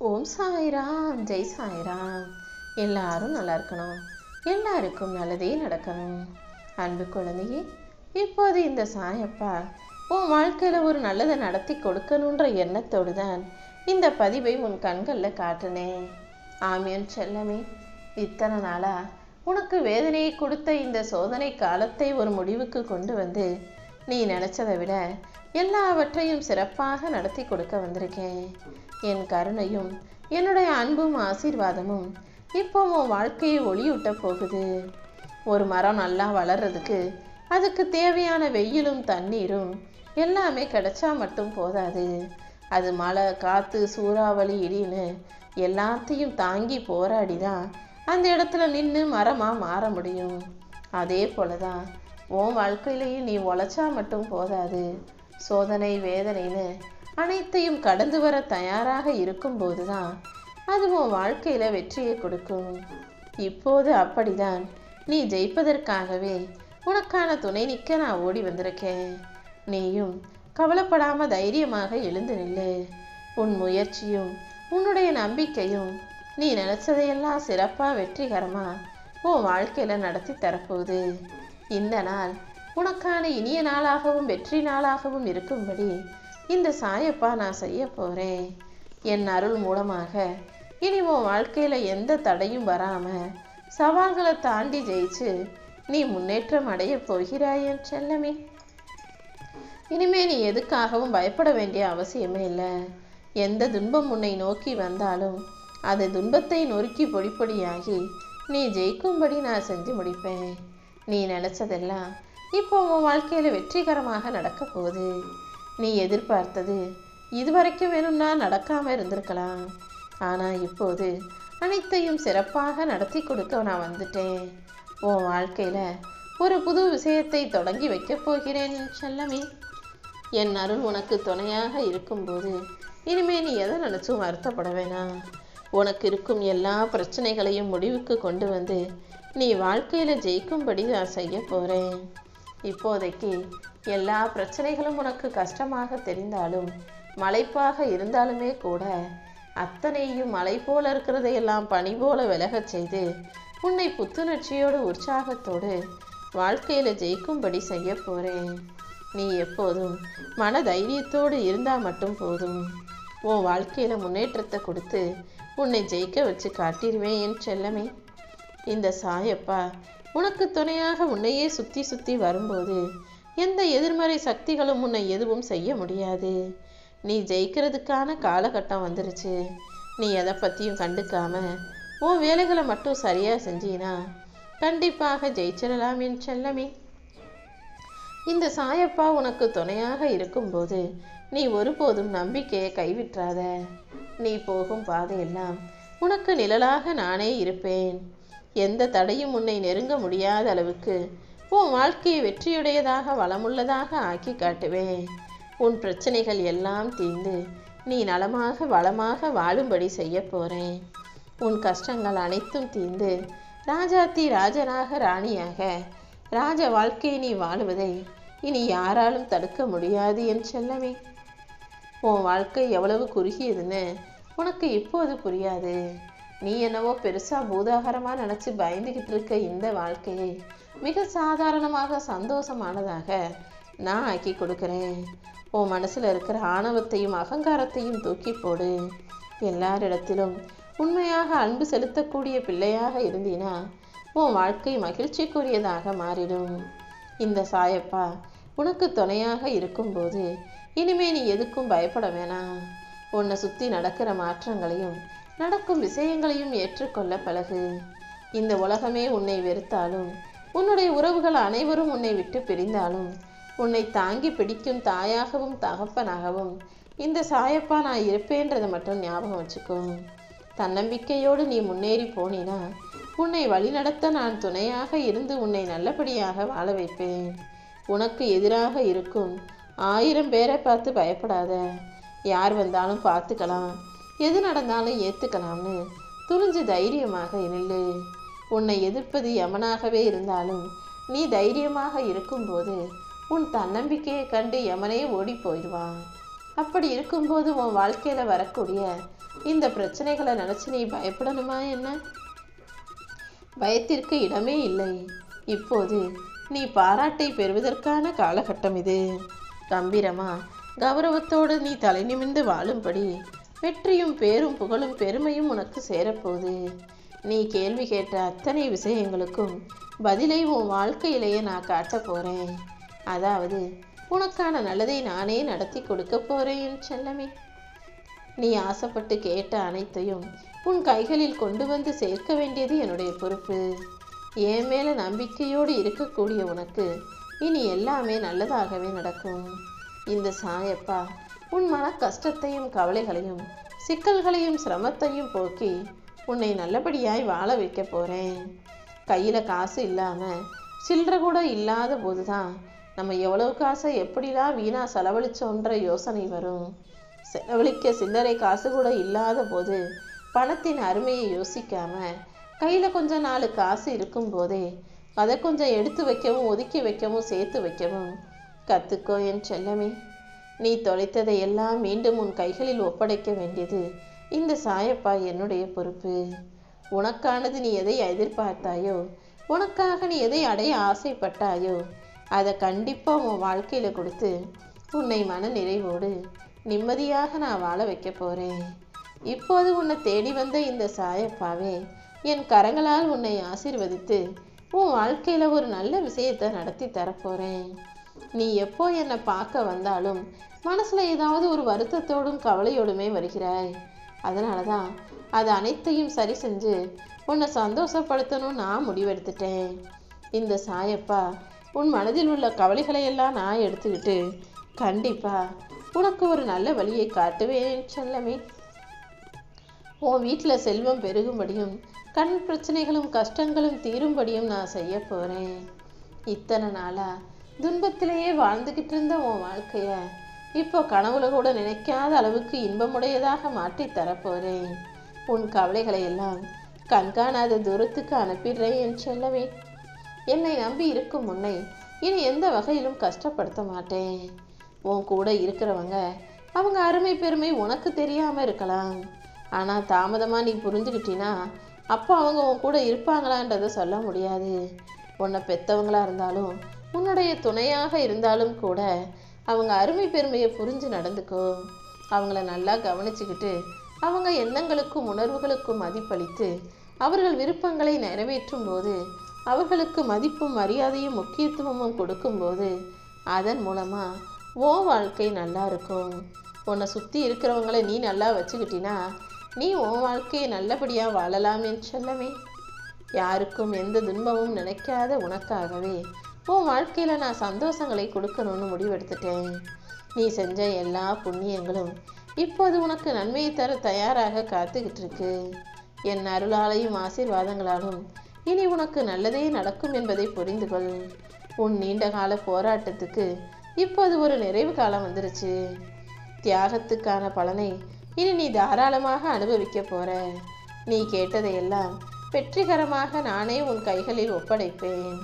ஓம் சாய்ராம், ஜெய் சாய்ராம். எல்லாரும் நல்லா இருக்கணும், எல்லாருக்கும் நல்லதே நடக்கணும். அன்பு குழந்தையே, இப்போது இந்த சாயப்பா உன் வாழ்க்கையில் ஒரு நல்லதை நடத்தி கொடுக்கணுன்ற எண்ணத்தோடு தான் இந்த பதிவை உன் கண்களில் காட்டினேன். ஆமியன் செல்லமே, இத்தனை நாளா உனக்கு வேதனையை கொடுத்த இந்த சோதனை காலத்தை ஒரு முடிவுக்கு கொண்டு வந்து நீ நினைச்சதை விட எல்லாவற்றையும் சிறப்பாக நடத்தி கொடுக்க வந்திருக்கேன். என் கருணையும் என்னுடைய அன்பும் ஆசீர்வாதமும் இப்போ உன் வாழ்க்கையை ஒளியூட்ட போகுது. ஒரு மரம் நல்லா வளர்றதுக்கு அதுக்கு தேவையான வெயிலும் தண்ணீரும் எல்லாமே கிடைச்சா மட்டும் போதாது. அது மழை, காற்று, சூறாவளி, இடின்னு எல்லாத்தையும் தாங்கி போராடி தான் அந்த இடத்துல நின்று மரமாக மாற முடியும். அதே போல தான் உன் வாழ்க்கையிலையும் நீ உழைச்சா மட்டும் போதாது. சோதனை, வேதனைன்னு அனைத்தையும் கடந்து வர தயாராக இருக்கும்போது தான் அது உன் வாழ்க்கையில் வெற்றியை கொடுக்கும். இப்போது அப்படிதான் நீ ஜெயிப்பதற்காகவே உனக்கான துணை நிற்க நான் ஓடி வந்திருக்கேன். நீயும் கவலைப்படாம தைரியமாக எழுந்து நில்லு. உன் முயற்சியும் உன்னுடைய நம்பிக்கையும் நீ நினைச்சதையெல்லாம் சிறப்பாக வெற்றிகரமாக உன் வாழ்க்கையில் நடத்தி தரப்போகுது. இந்த நாள் உனக்கான இனிய நாளாகவும் வெற்றி நாளாகவும் இருக்கும்படி இந்த சாயப்பா நான் செய்ய போகிறேன். என் அருள் மூலமாக இனி உன் வாழ்க்கையில் எந்த தடையும் வராமல் சவால்களை தாண்டி ஜெயிச்சு நீ முன்னேற்றம் அடைய போகிறாய் என் செல்லமே. இனிமே நீ எதுக்காகவும் பயப்பட வேண்டிய அவசியமே இல்லை. எந்த துன்பம் உன்னை நோக்கி வந்தாலும் அது துன்பத்தை நொறுக்கி பொடி பொடியாகி நீ ஜெயிக்கும்படி நான் செஞ்சு முடிப்பேன். நீ நினச்சதெல்லாம் இப்போ உன் வாழ்க்கையில் வெற்றிகரமாக நடக்க போகுது. நீ எதிர்பார்த்தது இதுவரைக்கும் வேணும்னா நடக்காமல் இருந்திருக்கலாம். ஆனால் இப்போது அனைத்தையும் சிறப்பாக நடத்தி கொடுக்க நான் வந்துட்டேன். உன் வாழ்க்கையில் ஒரு புது விஷயத்தை தொடங்கி வைக்கப் போகிறேன் செல்லமே. என் அருள் உனக்கு துணையாக இருக்கும்போது இனிமே நீ எதை நினச்சும் வருத்தப்பட வேணாம். உனக்கு இருக்கும் எல்லா பிரச்சனைகளையும் முடிவுக்கு கொண்டு வந்து நீ வாழ்க்கையில் ஜெயிக்கும்படி நான் செய்ய போகிறேன். இப்போதைக்கு எல்லா பிரச்சனைகளும் உனக்கு கஷ்டமாக தெரிந்தாலும் மலைப்பாக இருந்தாலுமே கூட அத்தனையும் மலை போல இருக்கிறதையெல்லாம் பனி போல விலகச் செய்து உன்னை புத்துணர்ச்சியோடு உற்சாகத்தோடு வாழ்க்கையில் ஜெயிக்கும்படி செய்ய போகிறேன். நீ எப்போதும் மன தைரியத்தோடு இருந்தால் மட்டும் போதும். உன் வாழ்க்கையில் முன்னேற்றத்தை கொடுத்து உன்னை ஜெயிக்க வச்சு காட்டிடுவேன் என் செல்லமே. இந்த சாயப்பா உனக்கு துணையாக உன்னையே சுற்றி சுற்றி வரும்போது எந்த எதிர்மறை சக்திகளும் உன்னை எதுவும் செய்ய முடியாது. நீ ஜெயிக்கிறதுக்கான காலகட்டம் வந்துருச்சு. நீ எதை பற்றியும் கண்டுக்காம உன் வேலைகளை மட்டும் சரியாக செஞ்சினா கண்டிப்பாக ஜெயிச்சிடலாம் என் செல்லமே. இந்த சாயப்பா உனக்கு துணையாக இருக்கும்போது நீ ஒருபோதும் நம்பிக்கையை கைவிட்டாத. நீ போகும் பாதையெல்லாம் உனக்கு நிழலாக நானே இருப்பேன். எந்த தடையும் உன்னை நெருங்க முடியாத அளவுக்கு உன் வாழ்க்கையை வெற்றியுடையதாக வளமுள்ளதாக ஆக்கி காட்டுவேன். உன் பிரச்சனைகள் எல்லாம் தீர்ந்து நீ நலமாக வளமாக வாழும்படி செய்ய போகிறேன். உன் கஷ்டங்கள் அனைத்தும் தீர்ந்து ராஜாத்தி ராஜனாக ராணியாக ராஜ வாழ்க்கையை நீ வாழுவதை இனி யாராலும் தடுக்க முடியாது என் செல்லமே. உன் வாழ்க்கை எவ்வளவு குறுகியதுன்னு உனக்கு இப்போது புரியாது. நீ என்னவோ பெருசாக பூதாகரமாக நினச்சி பயந்துக்கிட்டு இருக்க இந்த வாழ்க்கையை மிக சாதாரணமாக சந்தோஷமானதாக நான் ஆக்கி கொடுக்குறேன். உன் மனசில் இருக்கிற ஆணவத்தையும் அகங்காரத்தையும் தூக்கி போடு. எல்லாரிடத்திலும் உண்மையாக அன்பு செலுத்தக்கூடிய பிள்ளையாக இருந்தீனா உன் வாழ்க்கை மகிழ்ச்சிக்குரியதாக மாறிடும். இந்த சாயப்பா உனக்கு துணையாக இருக்கும்போது இனிமே நீ எதுக்கும் பயப்பட வேணாம். உன்னை சுற்றி நடக்கிற மாற்றங்களையும் நடக்கும் விஷயங்களையும் ஏற்றுக்கொள்ள பழகு. இந்த உலகமே உன்னை வெறுத்தாலும் உன்னுடைய உறவுகள் அனைவரும் உன்னை விட்டு பிரிந்தாலும் உன்னை தாங்கி பிடிக்கும் தாயாகவும் தகப்பனாகவும் இந்த சாயப்பா நான் இருப்பேன்றதை மட்டும் ஞாபகம் வச்சுக்கோ. தன்னம்பிக்கையோடு நீ முன்னேறி போனினா உன்னை வழிநடத்த நான் துணையாக இருந்து உன்னை நல்லபடியாக வாழ வைப்பேன். உனக்கு எதிராக இருக்கும் 1000 பேரை பார்த்து பயப்படாத. யார் வந்தாலும் பார்த்துக்கலாம், எது நடந்தாலும் ஏற்றுக்கலாம்னு துணிஞ்சு தைரியமாக நில்லு. உன்னை எதிர்ப்பது யமனாகவே இருந்தாலும் நீ தைரியமாக இருக்கும்போது உன் தன்னம்பிக்கையை கண்டு யமனே ஓடி போயிடுவான். அப்படி இருக்கும்போது உன் வாழ்க்கையில் வரக்கூடிய இந்த பிரச்சனைகளை நினைச்சு நீ பயப்படணுமா என்ன? பயத்திற்கு இடமே இல்லை. இப்போது நீ பாராட்டை பெறுவதற்கான காலகட்டம் இது. கம்பீரமா கௌரவத்தோடு நீ தலை நிமிர்ந்து வாழும்படி வெற்றியும் பேரும் புகழும் பெருமையும் உனக்கு சேரப்போகுது. நீ கேள்வி கேட்ட அத்தனை விஷயங்களுக்கும் பதிலை உன் வாழ்க்கையிலேயே நான் காட்ட போறேன். அதாவது உனக்கான நல்லதை நானே நடத்தி கொடுக்க போறேன் என் செல்லமே. நீ ஆசைப்பட்டு கேட்ட அனைத்தையும் உன் கைகளில் கொண்டு வந்து சேர்க்க வேண்டியது என்னுடைய பொறுப்பு. என் மேல நம்பிக்கையோடு இருக்கக்கூடிய உனக்கு இனி எல்லாமே நல்லதாகவே நடக்கும். இந்த சாயப்பா உன் மன கஷ்டத்தையும் கவலைகளையும் சிக்கல்களையும் சிரமத்தையும் போக்கி உன்னை நல்லபடியாய் வாழ வைக்க போறேன். கையில காசு இல்லாம சில்லறை கூட இல்லாத போதுதான் நம்ம எவ்வளவு காசை எப்படிலாம் வீணா செலவழிச்சோன்ற யோசனை வரும். செலவழிக்க சில்லறை காசு கூட இல்லாத போது பணத்தின் அருமையை யோசிக்காம கையில கொஞ்சம் 4 காசு இருக்கும் போதே அதை கொஞ்சம் எடுத்து வைக்கவும் ஒதுக்கி வைக்கவும் சேர்த்து வைக்கவும் கத்துக்கோ என் செல்லமே. நீ தொலைத்ததை எல்லாம் மீண்டும் உன் கைகளில் ஒப்படைக்க வேண்டியது இந்த சாயப்பா என்னுடைய பொறுப்பு. உனக்கானது நீ எதை எதிர்பார்த்தாயோ, உனக்காக நீ எதை அடைய ஆசைப்பட்டாயோ அதை கண்டிப்பா உன் வாழ்க்கையில கொடுத்து உன்னை மன நிறைவோடு நிம்மதியாக நான் வாழ வைக்க போறேன். இப்போது உன்னை தேடி வந்த இந்த சாயப்பாவே என் கரங்களால் உன்னை ஆசீர்வதித்து உன் வாழ்க்கையில ஒரு நல்ல விஷயத்தை நடத்தி தரப்போறேன். நீ எப்போ என்னை பார்க்க வந்தாலும் மனசுல ஏதாவது ஒரு வருத்தத்தோடும் கவலையோடுமே வருகிறாய். அதனாலதான் அது அனைத்தையும் சரி செஞ்சு உன்னை சந்தோஷப்படுத்தணும் நான் முடிவெடுத்துட்டேன். இந்த சாயப்பா உன் மனதில் உள்ள கவலைகளை எல்லாம் நான் எடுத்துக்கிட்டு கண்டிப்பா உனக்கு ஒரு நல்ல வழியை காட்டுவேன் செல்லமே. உன் வீட்டில் செல்வம் பெருகும்படியும் கண் பிரச்சனைகளும் கஷ்டங்களும் தீரும்படியும் நான் செய்ய போறேன். இத்தனை நாளா துன்பத்திலேயே வாழ்ந்துகிட்டு இருந்த உன் வாழ்க்கைய இப்போ கனவுல கூட நினைக்காத அளவுக்கு இன்பமுடையதாக மாற்றி தரப்போறேன். உன் கவலைகளை எல்லாம் கண்காணாத தூரத்துக்கு அனுப்பிடுறேன் என் செல்லவே. என்னை நம்பி இருக்கும் உன்னை இனி எந்த வகையிலும் கஷ்டப்படுத்த மாட்டேன். உன் கூட இருக்கிறவங்க அவங்க அருமை பெருமை உனக்கு தெரியாம இருக்கலாம். ஆனா தாமதமா நீ புரிஞ்சுக்கிட்டினா அப்போ அவங்க உன் கூட இருப்பாங்களான்றதை சொல்ல முடியாது. உன்னை பெத்தவங்களா இருந்தாலும் உன்னுடைய துணையாக இருந்தாலும் கூட அவங்க அருமை பெருமையை புரிஞ்சு நடந்துக்கோ. அவங்கள நல்லா கவனிச்சுக்கிட்டு அவங்க எண்ணங்களுக்கும் உணர்வுகளுக்கும் மதிப்பளித்து அவர்கள் விருப்பங்களை நிறைவேற்றும் போது அவர்களுக்கு மதிப்பும் மரியாதையும் முக்கியத்துவமும் கொடுக்கும்போது அதன் மூலமா உன் வாழ்க்கை நல்லா இருக்கும். உன்னை சுற்றி இருக்கிறவங்களை நீ நல்லா வச்சுக்கிட்டினா நீ உன் வாழ்க்கையை நல்லபடியாக வாழலாம் என் செல்லமே. யாருக்கும் எந்த துன்பமும் நினைக்காத உனக்காகவே உன் வாழ்க்கையில நான் சந்தோஷங்களை கொடுக்கணும்னு முடிவெடுத்துட்டேன். நீ செஞ்ச எல்லா புண்ணியங்களும் இப்போது உனக்கு நன்மையை தர தயாராக காத்துக்கிட்டு இருக்கு. என் அருளாலையும் ஆசீர்வாதங்களாலும் இனி உனக்கு நல்லதே நடக்கும் என்பதை புரிந்து கொள். உன் நீண்ட கால போராட்டத்துக்கு இப்போது ஒரு நிறைவு காலம் வந்துருச்சு. தியாகத்துக்கான பலனை இனி நீ தாராளமாக அனுபவிக்க போற. நீ கேட்டதையெல்லாம் வெற்றிகரமாக நானே உன் கைகளில் ஒப்படைப்பேன்.